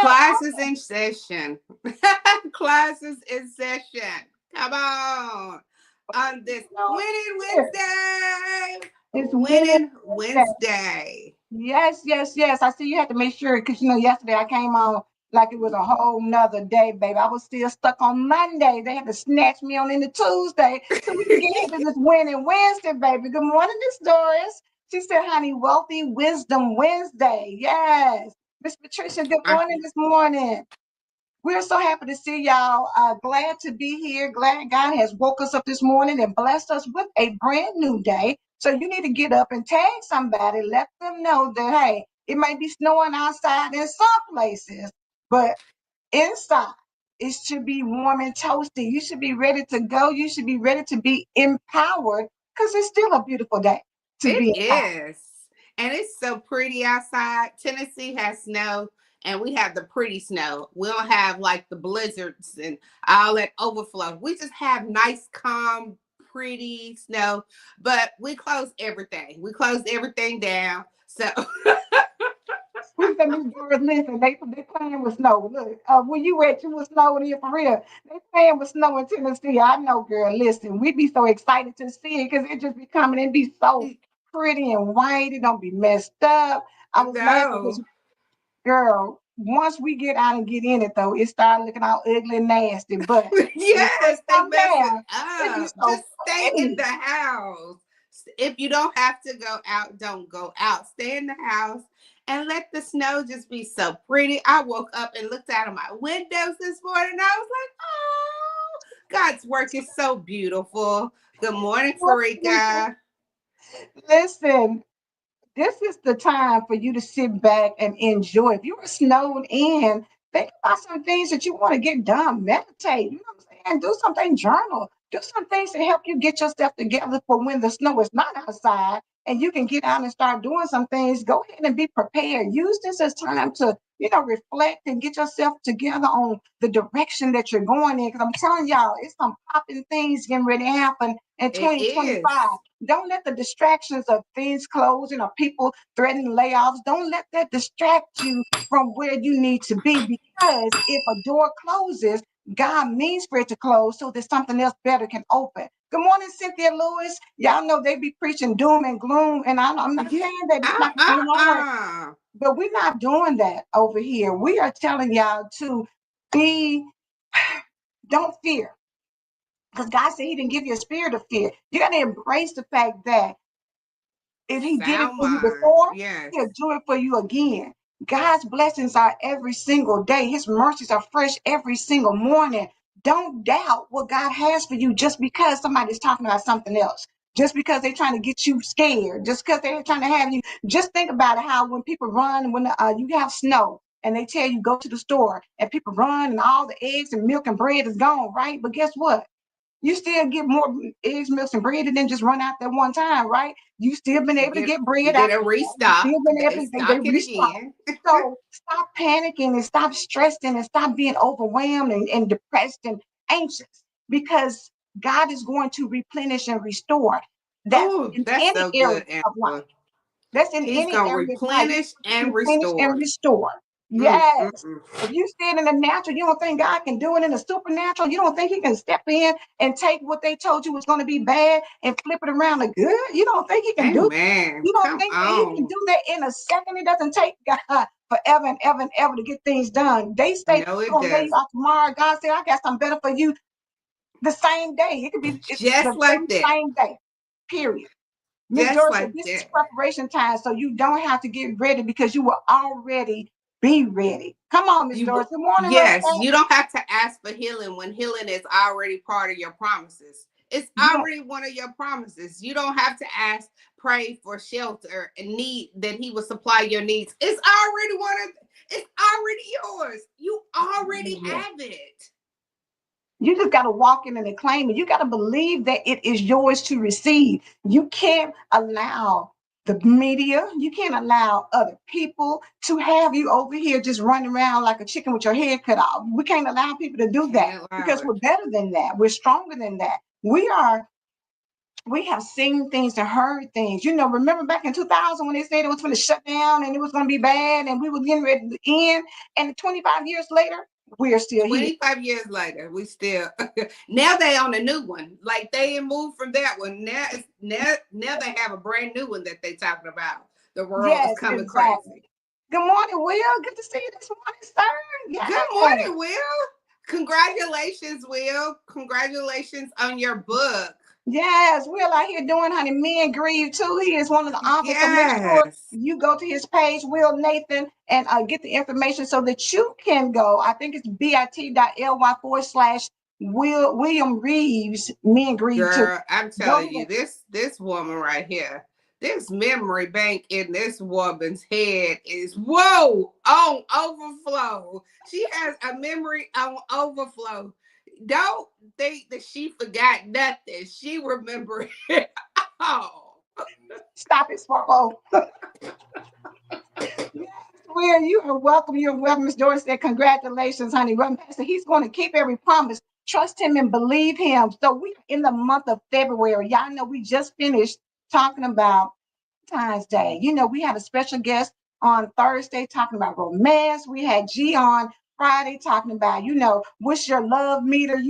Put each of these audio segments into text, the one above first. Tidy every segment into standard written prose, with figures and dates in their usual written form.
Class is in session. Class is in session. Come on this Winning Wednesday. It's Winning Wednesday. Yes, yes, yes. I see you had to make sure because yesterday I came on like it was a whole nother day, baby. I was still stuck on Monday. They had to snatch me on into Tuesday so we can get into this Winning Wednesday, baby. Good morning, Miss Doris. She said, honey, Wealthy Wisdom Wednesday. Yes. Miss Patricia, good morning this morning. We're so happy to see y'all. Glad to be here. Glad God has woke us up this morning and blessed us with a brand new day. So you need to get up and tag somebody. Let them know that, hey, it might be snowing outside in some places, but inside it should be warm and toasty. You should be ready to go. You should be ready to be empowered because it's still a beautiful day to be empowered. Is. And it's so pretty outside. Tennessee has snow. And we have the pretty snow. We don't have like the blizzards and all that overflow. We just have nice, calm, pretty snow. But we closed everything. We closed everything down. So we said, Miss Doris, listen, they playing with snow. Look, where you at? You was snowing here for real. They playing with snow in Tennessee. I know, girl. Listen, we be so excited to see it because it just be coming and be so pretty and white. It don't be messed up. I was laughing because girl, once we get out and get in it, though, it started looking all ugly and nasty. But yes, they mess it up. So just stay in the house. If you don't have to go out, don't go out. Stay in the house and let the snow just be so pretty. I woke up and looked out of my windows this morning. And I was like, oh, God's work is so beautiful. Good morning, Farika. Listen. This is the time for you to sit back and enjoy. If you were snowed in, think about some things that you want to get done. Meditate, you know what I'm saying? Do something, journal. Do some things to help you get yourself together for when the snow is not outside and you can get out and start doing some things. Go ahead and be prepared. Use this as time to, reflect and get yourself together on the direction that you're going in. Because I'm telling y'all, it's some popping things getting ready to happen in 2025. Don't let the distractions of things closing or people threatening layoffs, don't let that distract you from where you need to be. Because if a door closes, God means for it to close so that something else better can open. Good morning, Cynthia Lewis. Y'all know they be preaching doom and gloom, and I'm not saying that it's not going to be hard, but we're not doing that over here. We are telling y'all to don't fear. Because God said he didn't give you a spirit of fear. You got to embrace the fact that if he did it for you before, he'll do it for you again. God's blessings are every single day. His mercies are fresh every single morning. Don't doubt what God has for you just because somebody's talking about something else. Just because they're trying to get you scared. Just because they're trying to have you. Just think about it, how when people run, when you have snow, and they tell you go to the store, and people run, and all the eggs and milk and bread is gone, right? But guess what? You still get more eggs, milk, and bread, and then just run out that one time, right? You still been able to get bread out. Get a restock. They restock. So stop panicking and stop stressing and stop being overwhelmed and depressed and anxious because God is going to replenish and restore. That's Oh, in that's any so area good, of life. Angela. That's in He's any gonna area of life. replenish and Replenish and restore. restore. Mm, mm, Yes. mm. If you see it in the natural, you don't think God can do it in the supernatural. You don't think He can step in and take what they told you was going to be bad and flip it around to good. You don't think He can do that. Amen. You don't Come think that He can on. do that in a second. It doesn't take God forever and ever and ever to get things done. They say No, I'm it gonna lay you doesn't. out tomorrow. God said I got something better for you the same day. It could be the Just like very that. same day. Period. Miss Just Doris said, like this is that. preparation time, so you don't have to get ready because you will already be ready. Come on, Miss You Doris. Good morning, yes, Rosemary. you don't have to ask for healing when healing is already part of your promises. It's Yes, already one of your promises. You don't have to ask, pray for shelter and need that he will supply your needs. It's already yours. You already yes. have it. You just got to walk in and claim it. You got to believe that it is yours to receive. You can't allow the media, you can't allow other people to have you over here just running around like a chicken with your head cut off. We can't allow people to do that Can't allow because it. we're better than that. We're stronger than that. We have seen things and heard things. You know, remember back in 2000 when they said it was going to shut down and it was going to be bad and we were getting ready to end. And 25 years later, we're still here. 25 years later, we still now they on a new one. Like they ain't moved from that one. Now they have a brand new one that they talking about. The world is Yes, coming exactly. crazy. Good morning, Will. Good to see you this morning, sir. Good Yes. morning, Will. Congratulations, Will. Congratulations on your book. Yes, Will out here doing, honey, Men Grieve too. He is one of the authors. So make sure Yes. you go to his page, Will Nathan, and get the information so that you can go. I think it's bit.ly/. William Reeves, Men Grieve too. Girl, I'm Go telling there. you, this woman right here, this memory bank in this woman's head is whoa on overflow. She has a memory on overflow. Don't think that she forgot nothing. She remembered it all. Stop it, Sparkle. Yes, Will, you are welcome. You're welcome. Miss Doris said, congratulations, honey. Well, Pastor, he's going to keep every promise. Trust him and believe him. So we in the month of February. Y'all know we just finished talking about Valentine's Day. You know, we had a special guest on Thursday talking about romance. We had G on Friday talking about, what's your love meter?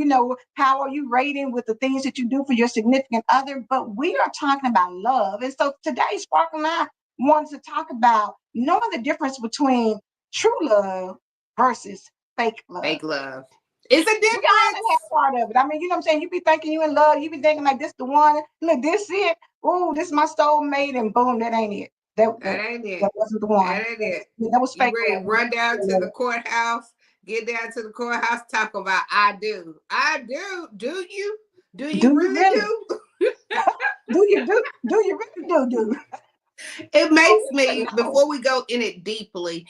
How are you rating with the things that you do for your significant other? But we are talking about love. And so today, Sparkle and I wanted to talk about knowing the difference between true love versus fake love. Fake love. It's a We all done difference. had part of it. I mean, you know what I'm saying? You be thinking you in love, you be thinking like this the one, look, this it. Oh, this my soulmate, and boom, that ain't it. That That that, ain't that it. wasn't the one. That ain't it. That was You fake ready love. to run down to the courthouse, get down to the courthouse, talk about I do. I do. Do you? Do Do you you really really? do? Do you really do? It Oh, makes we me, should know. before we go in it deeply,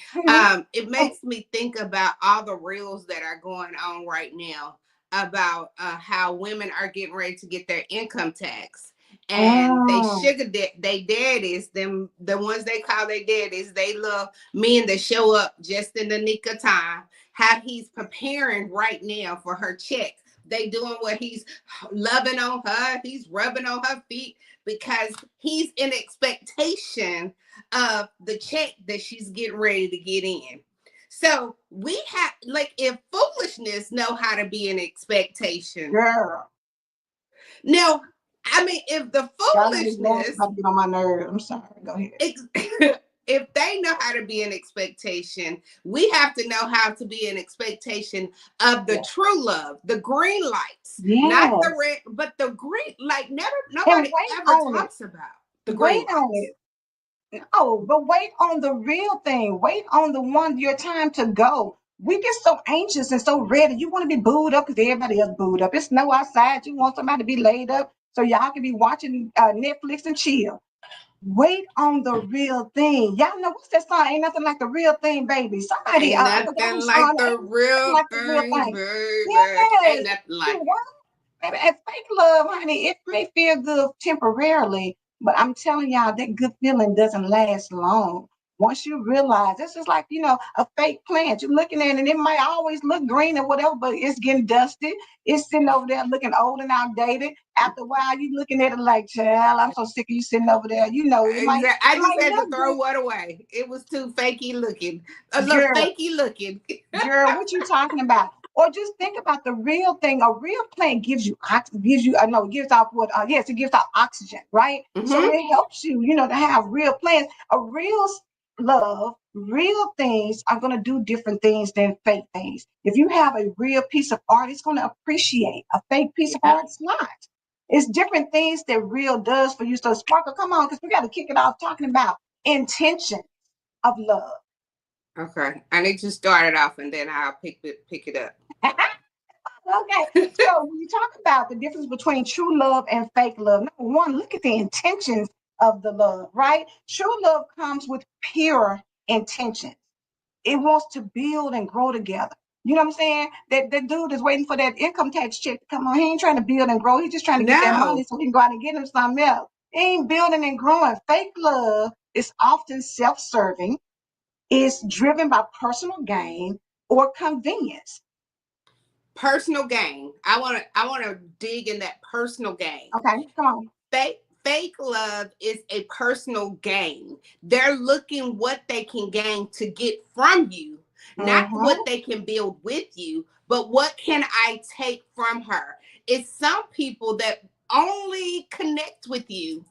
it makes me think about all the reels that are going on right now about how women are getting ready to get their income tax. And they Mm, sugar they daddies, them the ones they call their daddies, they love men that show up just in the nick of time. How he's preparing right now for her check. They doing what he's loving on her, he's rubbing on her feet because he's in expectation of the check that she's getting ready to get in. So we have like if foolishness know how to be an expectation. girl, Now, I mean, if the y'all know this last foolishness, about to get on my nerves. I'm sorry. Go ahead. if they know how to be an expectation, we have to know how to be an expectation of the Yeah. true love, the green lights, not the Yes. red, but the green. Like never, And nobody wait ever on it. talks about the green Wait on lights. it. No, but wait on the real thing. Wait on the one, your time to go. We get so anxious and so ready. You want to be booed up because everybody else booed up. It's snow outside. You want somebody to be laid up so y'all can be watching Netflix and chill. Wait on the real thing. Y'all know what's that song? Ain't nothing like the real thing, baby. Somebody, Ain't I forgot nothing who song. like the Ain't nothing real like the real thing, thing. baby. Ain't Yes. nothing The like it. one, baby, and fake love, honey, it may feel good temporarily, but I'm telling y'all that good feeling doesn't last long. Once you realize this is like, a fake plant. You're looking at it and it might always look green or whatever, but it's getting dusty. It's sitting over there looking old and outdated. After a while, you looking at it like, child, I'm so sick of you sitting over there. It might Exactly. I it just might had to look throw good. one away. It was too fakey looking. A little Girl, fakey looking. girl, what you talking about? Or just think about the real thing. A real plant gives you gives you. I know it gives off what? Yes, it gives off oxygen, right? So Hmm. it helps you, to have real plants. A real love, real things are gonna do different things than fake things. If you have a real piece of art, it's gonna appreciate. A fake piece of Yeah. art, it's not. It's different things that real does for you. So Sparkle, come on, because we got to kick it off talking about intention of love. Okay. I need to start it off and then I'll pick it up. Okay, so when you talk about the difference between true love and fake love, number one, look at the intentions of the love, right? True love comes with pure intention. It wants to build and grow together. You know what I'm saying? That dude is waiting for that income tax check to come on. He ain't trying to build and grow. He's just trying to get that money No. so he can go out and get him something else. He ain't building and growing. Fake love is often self-serving, is driven by personal gain or convenience. Personal gain. I wanna dig in that personal gain. Okay, come on. Fake love is a personal gain. They're looking what they can gain to get from you, not what Mm-hmm. they can build with you, but what can I take from her. It's some people that only connect with you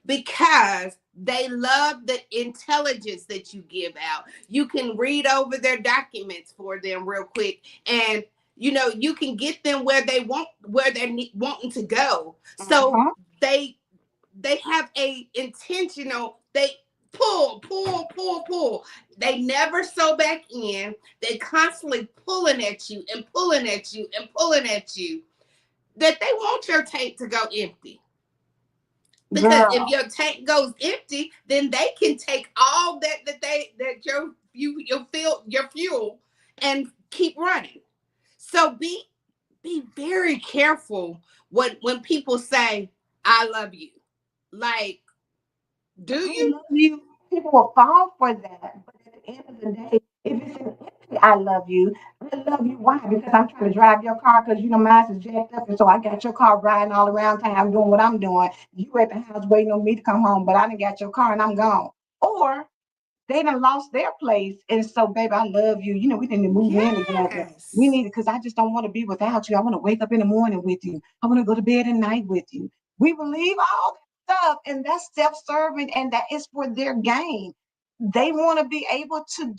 because they love the intelligence that you give out. You can read over their documents for them real quick, and you can get them where they're wanting to go. So Mm-hmm. they they have a intentional, they pull. They never sew back in. They constantly pulling at you and pulling at you and pulling at you, that they want your tank to go empty. Because if Girl. your tank goes empty, then they can take all that your fuel and keep running. So be very careful when people say I love you. Like, do I you? love you. People will fall for that. But at the end of the day, if it's an empty I love you, I love you. Why? Because I'm trying to drive your car because mine is jacked up. And so I got your car riding all around town doing what I'm doing. You at the house waiting on me to come home, but I done got your car and I'm gone. Or they done lost their place. And so, baby, I love you. We need to move in together. We Yes. need it because I just don't want to be without you. I want to wake up in the morning with you. I want to go to bed at night with you. We believe all that stuff, and that's self-serving, and that is for their gain. They want to be able to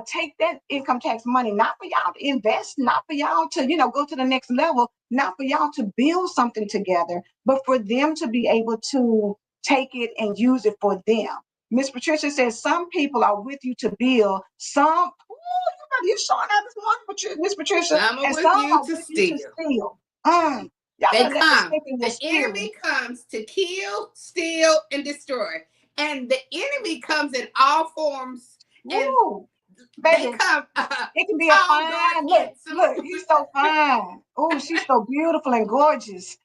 take that income tax money, not for y'all to invest, not for y'all to, go to the next level, not for y'all to build something together, but for them to be able to take it and use it for them. Miss Patricia says some people are with you to build. Some, you showing out this morning, Miss Patricia, Some are and with some you are to with you to steal. steal. Y'all They better let this come. stick in your The spirit. enemy comes to kill, steal, and destroy. And the enemy comes in all forms, and Woo, they baby, come it can be a tall, dark, fine look. handsome. Look, he's so fine. Oh, she's so beautiful and gorgeous.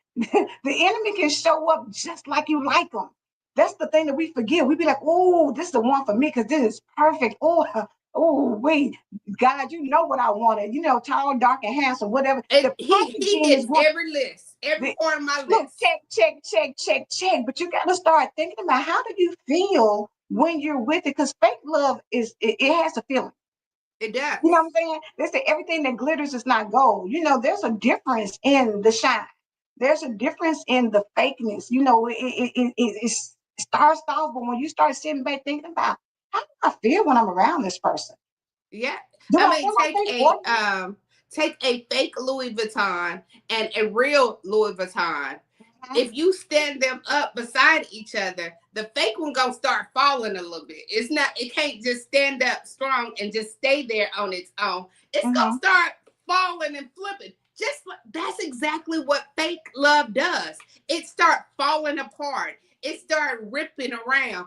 The enemy can show up just like you like him. That's the thing that we forget. We be like, oh, this is the one for me because this is perfect. Oh, oh, wait, God, you know what I wanted. Tall, dark, and handsome, whatever. And The he packaging is hits what. every list, every The, part of my look, list. check. But you got to start thinking about how do you feel when you're with it? Because fake love it has a feeling. It You know what does. I'm saying? They say everything that glitters is not gold. There's a difference in the shine. There's a difference in the fakeness. It starts off, but when you start sitting back thinking about how do I feel when I'm around this person? Yeah. Do I I mean, feel like they for me? take a fake Louis Vuitton and a real Louis Vuitton. Mhm, If you stand them up beside each other, the fake one gonna start falling a little bit. It can't just stand up strong and just stay there on its own. It's gonna mhm. start falling and flipping. Just like that's exactly what fake love does. It start falling apart. It start ripping around.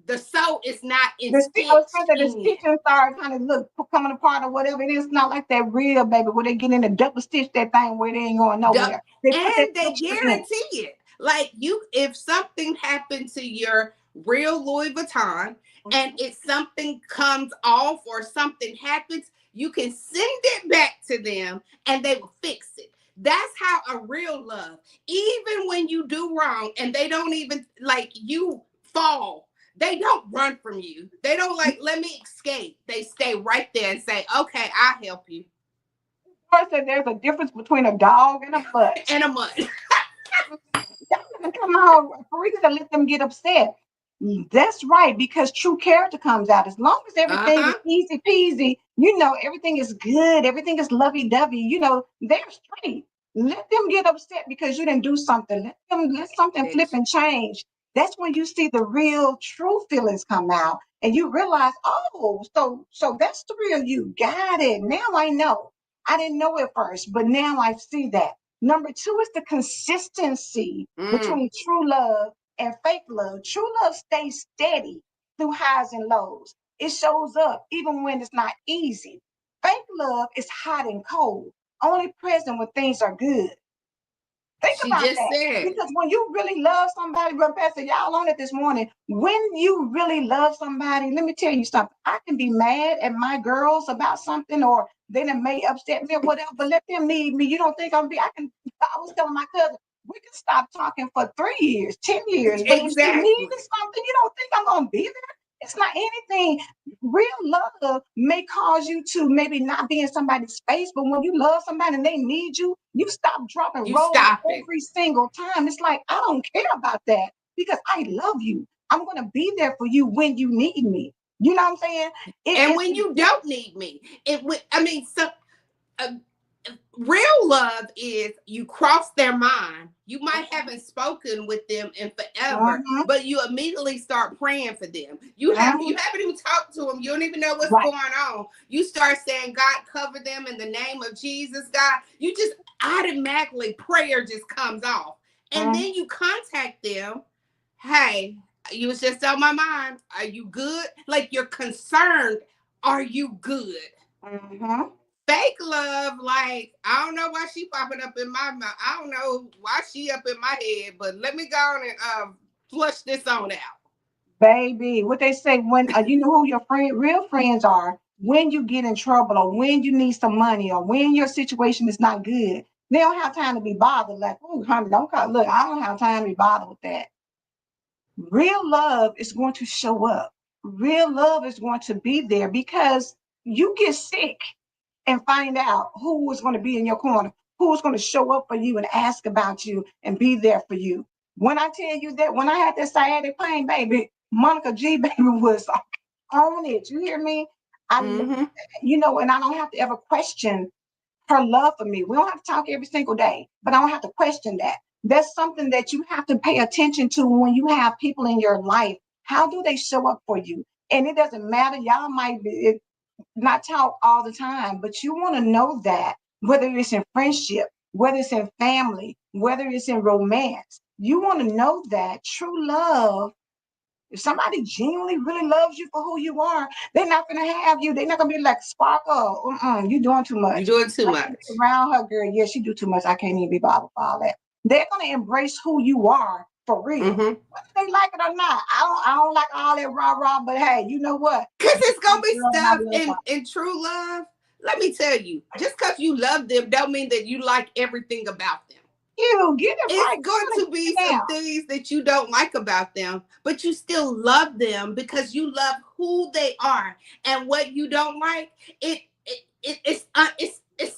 The soul is not I was trying stitched to say the in. stitching started kind of look coming apart or whatever. It is not like that real baby where they get in and double stitch that thing where they ain't going The, nowhere. They put that and they extra in it. guarantee it. Like, you, if something happened to your real Louis Vuitton, and Mhm. if something comes off or something happens, you can send it back to them and they will fix it. That's how a real love, even when you do wrong and they don't even like you fall, they don't run from you. They don't like, let me escape. They stay right there and say, okay, I'll help you. First, there's a difference between a dog and a mutt. And a month. Y'all come on, for reason to let them get upset. That's right, because true character comes out. As long as everything is Uh-huh. easy peasy, everything is good, everything is lovey dovey, they're straight. Let them get upset because you didn't do something. Let something flip Bitch. and change. That's when you see the real true feelings come out and you realize, oh, so that's the real you. Got it. Now I know. I didn't know it first, but now I see that. Number two is the consistency Mm. between true love and fake love. True love stays steady through highs and lows. It shows up even when it's not easy. Fake love is hot and cold, only present when things are good. Think She about just that. said it. Because when you really love somebody, Brother Pastor, y'all on it this morning. When you really love somebody, let me tell you something. I can be mad at my girls about something, or they done may upset me or whatever, but let them need me. You don't think I was telling my cousin, we can stop talking for 3 years, 10 years, but if she Exactly. needs something, you don't think I'm gonna be there? It's not anything. Real love may cause you to maybe not be in somebody's space, but when you love somebody and they need you, you stop, drop, and You roll stop it. every single time. It's like, I don't care about that because I love you. I'm going to be there for you when you need me. You know what I'm saying? And It's when a you don't difference. need me, I mean, so uh, real love is you cross their mind. You might haven't spoken with them in forever, Mhm, but you immediately start praying for them. You mhm. haven't even talked to them. You don't even know what's Right. going on. You start saying, God, cover them in the name of Jesus, God. You just automatically, prayer just comes off. And Mhm, then you contact them. Hey, you was just on my mind. Are you good? Like you're concerned. Are you good? mhm. Fake love, like I don't know why she popping up in my mouth. I don't know why she up in my head, but let me go on and flush this on out. Baby, what they say when you know who your real friends are when you get in trouble or when you need some money or when your situation is not good. They don't have time to be bothered. Like, oh, honey, don't call. Look, I don't have time to be bothered with that. Real love is going to show up. Real love is going to be there because you get sick and find out who is going to be in your corner, who's going to show up for you and ask about you and be there for you. When I tell you that, when I had that sciatic pain, baby, Monica G, baby, was on it. You hear me? I, Mm-hmm. and I don't have to ever question her love for me. We don't have to talk every single day, but I don't have to question that. That's something that you have to pay attention to when you have people in your life. How do they show up for you? And it doesn't matter. Y'all might be, not talk all the time, but you want to know that whether it's in friendship, whether it's in family, whether it's in romance, you want to know that true love, if somebody genuinely really loves you for who you are, they're not going to have you. They're not going to be like, Sparkle, you doing too You're much. doing too I can't be much. around her, girl. Yeah, she do too much. I can't even be bothered for all that. They're going to embrace who you are for real. Mm-hmm. Whether they like it or not. I don't like all that rah-rah, but hey, you know what? Cause This is it's my gonna be girl and I stuff love her. in true love. Let me tell you, just cause you love them, don't mean that you like everything about them. You get it It's right. Come going on and to get be it some down. things that you don't like about them, but you still love them because you love who they are. And what you don't like, it's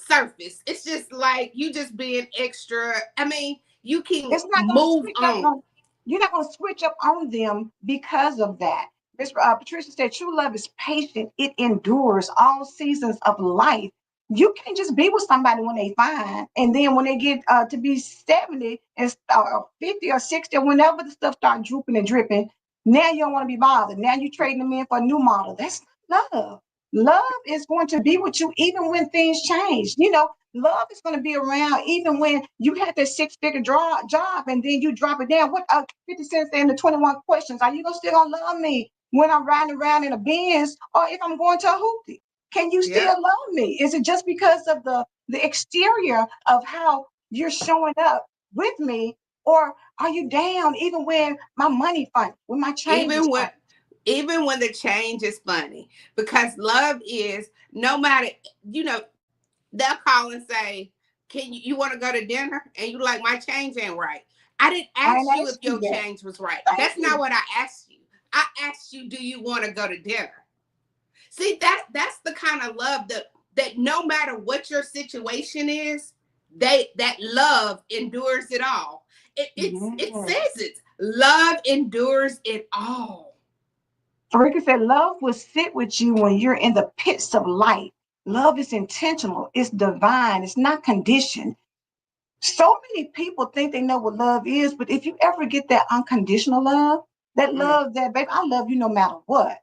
surface. It's just like you just being extra. I mean, you can It's not going to move switch up on. on. You're not going to switch up on them because of that. Miss Patricia said, "True love is patient. It endures all seasons of life. You can't just be with somebody when they fine, and then when they get to be 70 and 50 or 60, or whenever the stuff start drooping and dripping, now you don't want to be bothered. Now you're trading them in for a new model. That's not love. Love is going to be with you even when things change. Love is going to be around even when you had that six-figure job and then you drop it down. What 50 cents in the 21 questions? Are you still gonna love me when I'm riding around in a Benz or if I'm going to a hoopty? Can you Yep. still love me? Is it just because of the exterior of how you're showing up with me, or Are you down even when my money funny, when my change is Even when funny? even when the change is funny, because love is no matter, you know, they'll call and say, "Can you want to go to dinner?" And you like, "My change ain't right." I didn't I ain't ask you if asked you your that. change was right. Thank That's not you. what I asked you. I asked you, "Do you want to go to dinner?" See, that's the kind of love that no matter what your situation is, that love endures it all. It Yes. says it. Love endures it all. Farika said, love will sit with you when you're in the pits of life. Love is intentional, it's divine, it's not conditioned. So many people think they know what love is, but if you ever get that unconditional love, that Mm. love that, baby, I love you no matter what.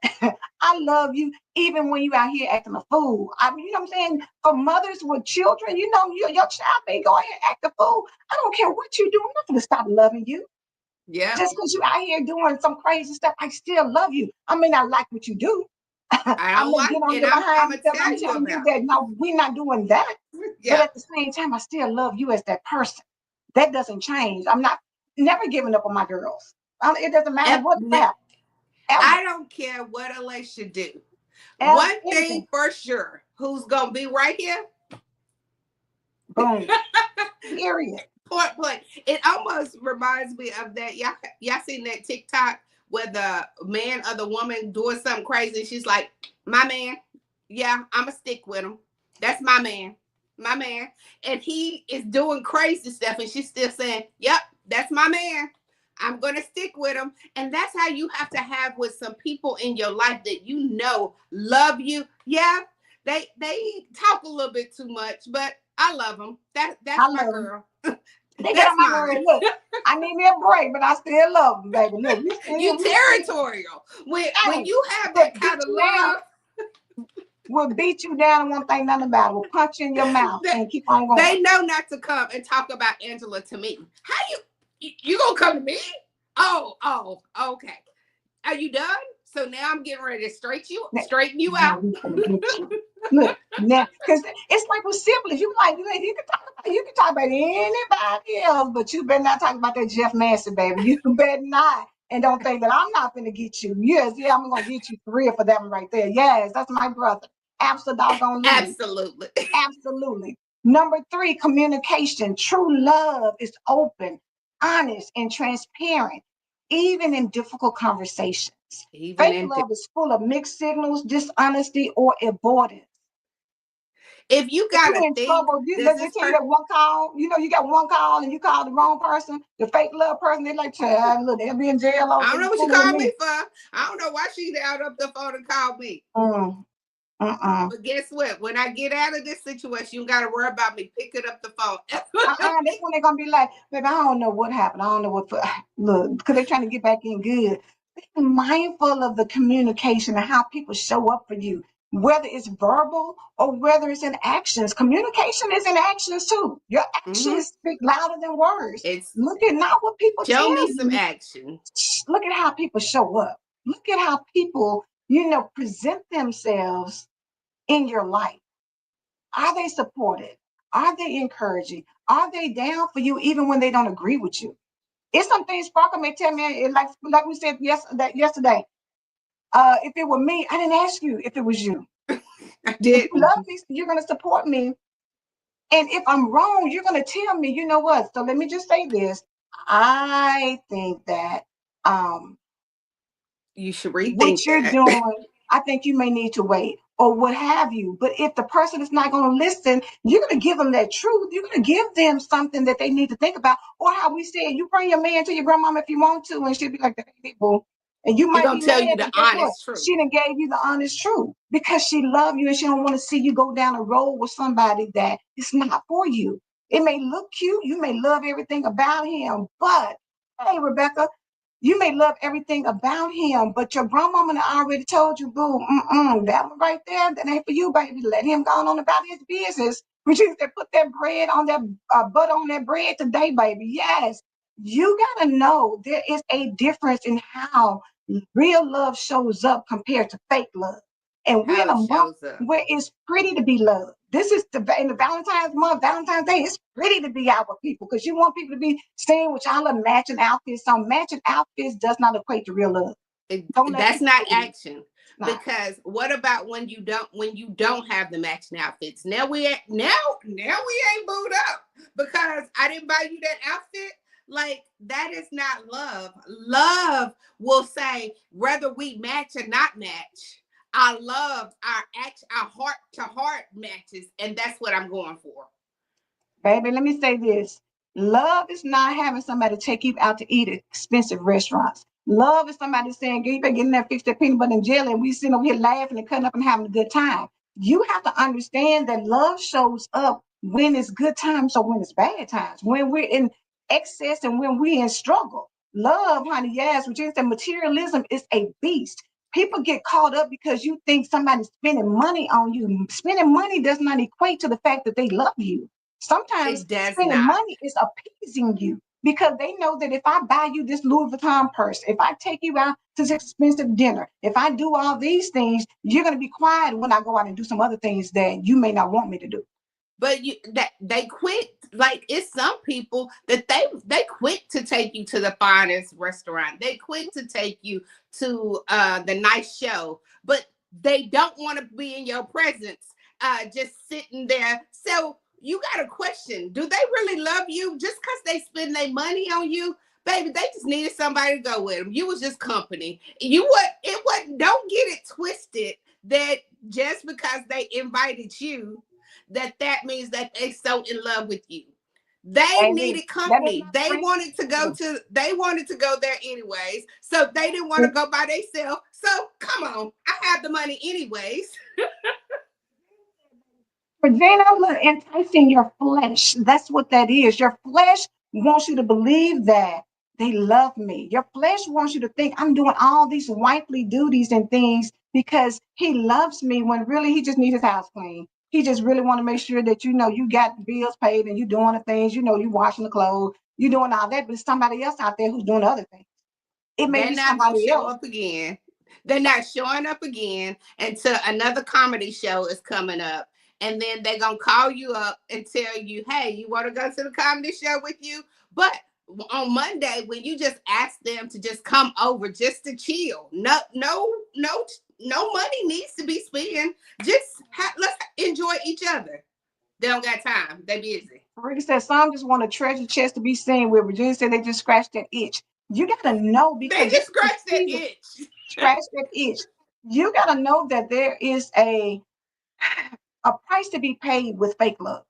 I love you even when you out here acting a fool. I mean, you know what I'm saying? For mothers with children, you know, your child may go ahead and act a fool. I don't care what you do, I'm not going to stop loving you. Yep. Just because you out here doing some crazy stuff, I still love you. I may not like what you do. I I don't may like, get on and your I'm behind gonna because I'm tell you telling you about that no, we're not doing that. it. But Yeah. at the same time, I still love you as that person. That doesn't change. I'm not never giving up on my girls. It doesn't matter what Ne- happens, ever, I don't care what Alicia do. ever, One anything. thing for sure, who's gonna be right here? Boom. Period. Point blank. It almost reminds me of that. Y'all seen that TikTok where the man or the woman doing something crazy? She's like, "My man, yeah, I'ma stick with him. That's my man, my man." And he is doing crazy stuff, and she's still saying, "Yep, that's my man. I'm gonna stick with him." And that's how you have to have with some people in your life that you know love you. Yeah, they talk a little bit too much, but I love them. I That's my love them. girl. They get That's on my mine. nerves. Look, I need me a break, but I still love them, baby. Look, You we still, territorial. When hey, you have we'll that beat kind of you down. love, We'll beat you down and won't think nothing about it. We'll punch you in your mouth that and keep on going. they know not to come and talk about Angela to me. How you gonna come to me? Oh, okay. Are you done? So now I'm getting ready to straighten you Now out. we gonna get you. Look, now, because it's like with siblings, you can talk about anybody else, but you better not talk about that Jeff Massey, baby. You better not. And don't think that I'm not gonna get you. Yes, yeah, I'm gonna get you for real for that one right there. Yes, that's my brother. Absolutely. Absolutely. Absolutely. Number three, communication. True love is open, honest, and transparent, even in difficult conversations. Even Fake in love is full of mixed signals, dishonesty, or avoidance. if you If gotta you're in think, trouble, does they this tell you that one call, you know, you got one call and you call the wrong person, the fake love person, they're like, child, look, they'll be in jail over I don't they know what you fooling with called me me. for. I don't know why she out up the phone and called me. Mm, uh-uh. But guess what? When I get out of this situation, you gotta worry about me picking up the phone. That's when they're gonna be like, baby, I don't know what happened. I don't know what look, because they're trying to get back in good. Be mindful of the communication and how people show up for you, whether it's verbal or whether it's in actions. Communication is in actions too. Your Mm-hmm. actions speak louder than words. It's Look at not what people show tell me some you. action. Look at how people show up. Look at how people, present themselves in your life. Are they supportive? Are they encouraging? Are they down for you even when they don't agree with you? It's some things Sparkle may tell me, like we said yesterday. If it were me, I didn't ask you if it was you. I If you didn't. love me, you're gonna support me. And if I'm wrong, you're gonna tell me, you know what? So let me just say this. I think that um You should what rethink you're that. doing, I think you may need to wait or what have you. But if the person is not going to listen, you're going to give them that truth. You're going to give them something that they need to think about. Or how we said, you bring your man to your grandmama if you want to, and she'll be like, "Hey, boo." And you She might gonna be tell mad, you but the guess what? honest truth. She done gave you the honest truth because she love you and she don't want to see you go down a road with somebody that is not for you. It may look cute. You may love everything about him, but hey, Rebecca, you may love everything about him, but your grandmama done already told you, boo, that one right there, that ain't for you, baby. Let him go on about his business. Which is to put that bread on that butter on that bread today, baby. Yes, you gotta know there is a difference in how real love shows up compared to fake love. And we're in How a it month shows up. where it's pretty to be loved. This is in the Valentine's month, Valentine's Day. It's pretty to be out with people because you want people to be seeing what y'all are matching outfits. So matching outfits does not equate to real love. Don't let That's people not fool you. action. It's not. Because what about when you don't have the matching outfits? Now we ain't booed up because I didn't buy you that outfit. Like that is not love. Love will say whether we match or not match. Our love, our heart to heart matches, and that's what I'm going for. Baby, let me say this. Love is not having somebody take you out to eat at expensive restaurants. Love is somebody saying, "Girl, you better get in there, fix that peanut butter and jelly," and we sitting over here laughing and cutting up and having a good time. You have to understand that love shows up when it's good times or when it's bad times, when we're in excess and when we're in struggle. Love, honey, yes, which is that materialism is a beast. People get caught up because you think somebody's spending money on you. Spending money does not equate to the fact that they love you. Sometimes It does spending not. money is appeasing you because they know that if I buy you this Louis Vuitton purse, if I take you out to this expensive dinner, if I do all these things, you're going to be quiet when I go out and do some other things that you may not want me to do. But you that they quit. Like it's some people that they quit to take you to the finest restaurant. They quit to take you to the nice show, but they don't want to be in your presence, just sitting there. So you got to question: do they really love you just because they spend their money on you? Baby, they just needed somebody to go with them. You was just company. You what it what don't get it twisted that just because they invited you that means that they so in love with you. They Baby, needed that is company. not friendship. They wanted to go there anyways. So they didn't want to go by themselves. So come on. I have the money anyways. Regina, look, enticing your flesh. That's what that is. Your flesh wants you to believe that they love me. Your flesh wants you to think I'm doing all these wifely duties and things because he loves me when really he just needs his house clean. He just really want to make sure that you know you got bills paid and you doing the things, you know, you washing the clothes, you doing all that, but it's somebody else out there who's doing other things. It may They're be not gonna somebody show else. up again. They're not showing up again until another comedy show is coming up. And then they're gonna call you up and tell you, hey, you wanna go to the comedy show with you? But on Monday, when you just ask them to just come over just to chill, no money needs to be spent. Let's enjoy each other. They don't got time. They busy. Ricky said some just want a treasure chest to be seen with. Virginia said they just scratched that itch. You got to know They because this just is the scratch that season. itch. Scratch that itch. You got to know that there is a price to be paid with fake love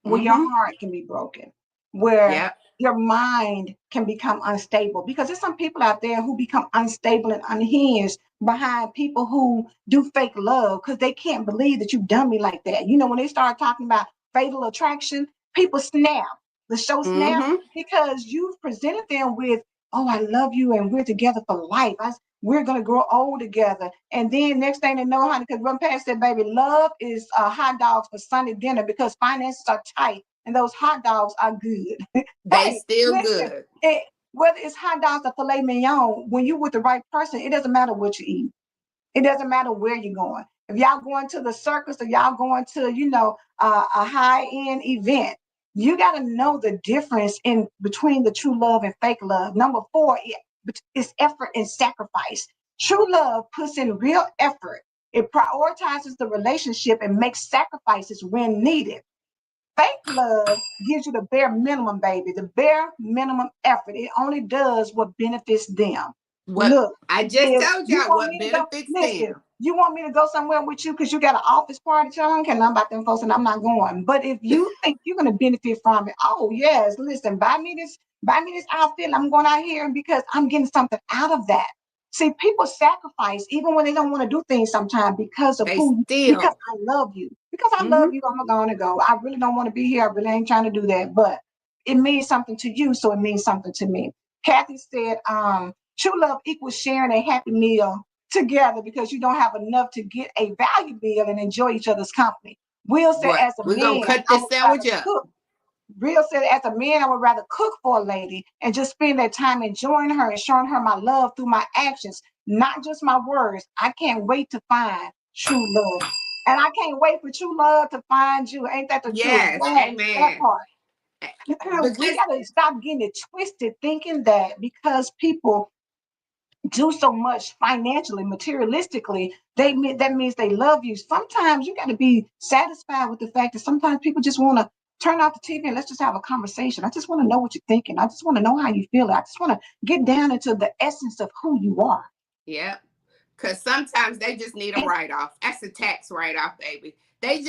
where your Mm-hmm. heart can be broken, where Yep. your mind can become unstable. Because there's some people out there who become unstable and unhinged behind people who do fake love because they can't believe that you've done me like that. You know, when they start talking about fatal attraction, people snap. The show snap Mm-hmm. because you've presented them with, oh, I love you and we're together for life. We're gonna grow old together. And then next thing they know, honey, could run past that baby. Love is hot dogs for Sunday dinner because finances are tight and those hot dogs are good. They Hey, still listen, good. whether it's hot dogs or filet mignon, when you're with the right person, it doesn't matter what you eat. It doesn't matter where you're going. If y'all going to the circus or y'all going to, a high end event, you got to know the difference in between the true love and fake love. Number four is effort and sacrifice. True love puts in real effort. It prioritizes the relationship and makes sacrifices when needed. Fake love gives you the bare minimum, baby, the bare minimum effort. It only does what benefits them. What Look, I just if told you y'all want what me to go, benefits listen, them. you want me to go somewhere with you because you got an office party, tell them, can I'm about them folks and I'm not going. But if you think you're going to benefit from it, oh yes, listen, buy me this outfit. I'm going out here because I'm getting something out of that. See, people sacrifice even when they don't want to do things sometimes because of They because still. I love you. Because I love Mm-hmm. you, I'm going to go. I really don't want to be here. I really ain't trying to do that. But it means something to you, so it means something to me. Kathy said, true love equals sharing a happy meal together because you don't have enough to get a value meal and enjoy each other's company. Will said, What? as a We're gonna man, cut I this would rather sandwich up. cook. Real said, as a man, I would rather cook for a lady and just spend that time enjoying her and showing her my love through my actions, not just my words. I can't wait to find true love. And I can't wait for true love to find you. Ain't that the truth? Yes, Yes, that amen. part. We Because got to stop getting it twisted, thinking that because people do so much financially, materialistically, that means they love you. Sometimes you got to be satisfied with the fact that sometimes people just want to turn off the TV and let's just have a conversation. I just want to know what you're thinking. I just want to know how you feel. I just want to get down into the essence of who you are. yeah, because sometimes they just need a And write off. That's a tax write off, baby. They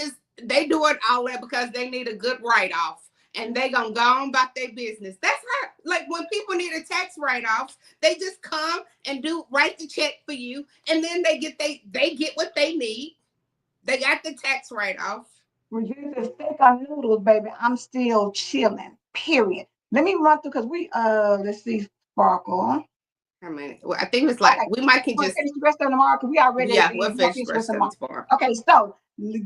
do it all that because they need a good write off, and they gonna go on about their business. That's how, like when people need a tax write off, they just come and write the check for you, and then they get what they need. They got the tax write off. Regina, steak on noodles, baby. I'm still chilling. Period. Let me run through because let's see, Sparkle. I mean, well, I think it's like Okay. we might can We'll just, finish the rest of tomorrow because we already at yeah, the we'll end. We're gonna finish finish the the rest rest of of tomorrow. it tomorrow. Okay, so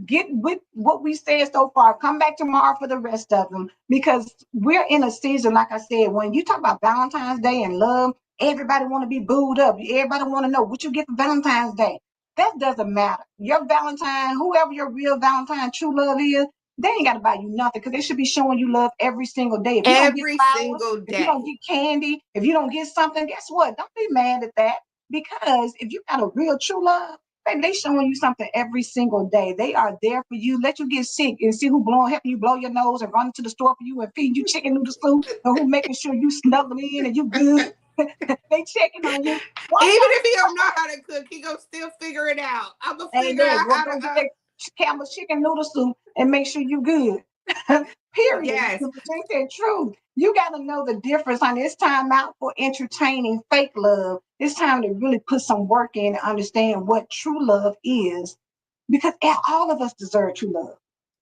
get with what we said so far. Come back tomorrow for the rest of them because we're in a season, like I said, when you talk about Valentine's Day and love, everybody want to be booed up. Everybody want to know what you get for Valentine's Day. That doesn't matter. Your Valentine, whoever your real Valentine, true love is, they ain't got to buy you nothing because they should be showing you love every single day. If you don't get Every flowers, single if you don't day. get candy, if you don't get something, guess what? Don't be mad at that because if you got a real true love, they showing you something every single day. They are there for you. Let you get sick and see who helping you blow your nose and running to the store for you and feeding you chicken noodle soup and who making sure you snuggle in and you good. They checking on you. Watch Even out. if he don't know how to cook, he gonna still figure it out. I'm gonna figure Amen. out Go how go to. get that camel chicken noodle soup and make sure you good. Period. Yes, To take that truth. You got to know the difference, honey. It's time out for entertaining fake love. It's time to really put some work in and understand what true love is because all of us deserve true love.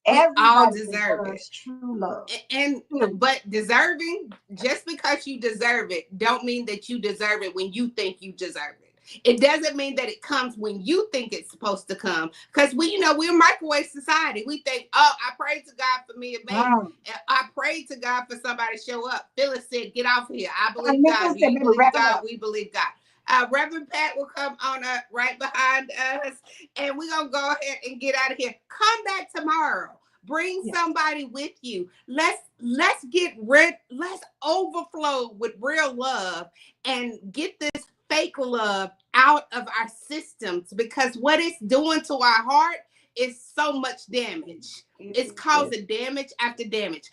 we all Everybody deserve it. deserves true love. And Period. but deserving, just because you deserve it don't mean that you deserve it when you think you deserve it. It doesn't mean that it comes when you think it's supposed to come, because we're a microwave society. We think, oh, I prayed to God for me a mate, Mm. and I prayed to God for somebody to show up. Phyllis said, get off here. I believe God, Magnificent, you baby. believe Wrap it God, up. we believe God. Reverend Pat will come on up right behind us, and we're gonna go ahead and get out of here. Come back tomorrow. Bring Yes. somebody with you. Let's overflow with real love and get this fake love out of our systems, because what it's doing to our heart is so much damage. It's Yes. causing damage after damage.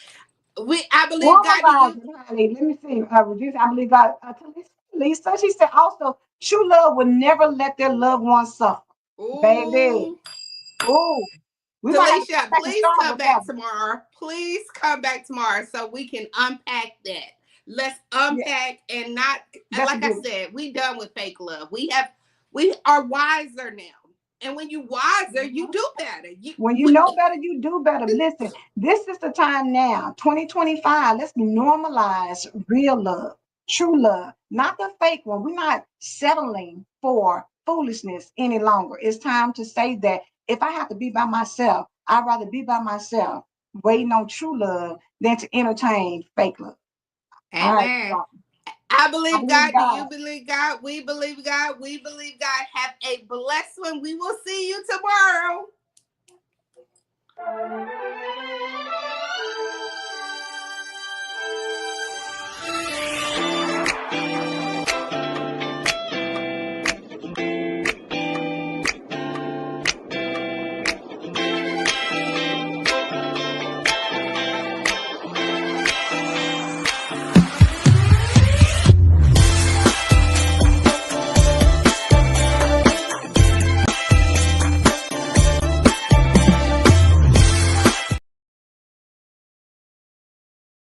I believe God to Normalize you. it, honey. Let me see. Reduce, I believe God. Lisa, she said also, true love will never let their loved ones suffer. Baby. Ooh. Oh, we're going to have to come Talisha, back and please start come with that back one. tomorrow. Please come back tomorrow so we can unpack that. Let's Yeah, unpack and not, and that's a like I good one. said, we done with fake love. We are wiser now. And when you wiser, you Mhm. do better. When you know better, you do better. Listen, this is the time now, 2025. Let's normalize real love, true love, not the fake one. We're not settling for foolishness any longer. It's time to say that if I have to be by myself, I'd rather be by myself, waiting on true love than to entertain fake love. All right, Amen. so I I believe believe God. Do you God. believe God? We believe God. We believe God. Have a blessed one. We will see you tomorrow.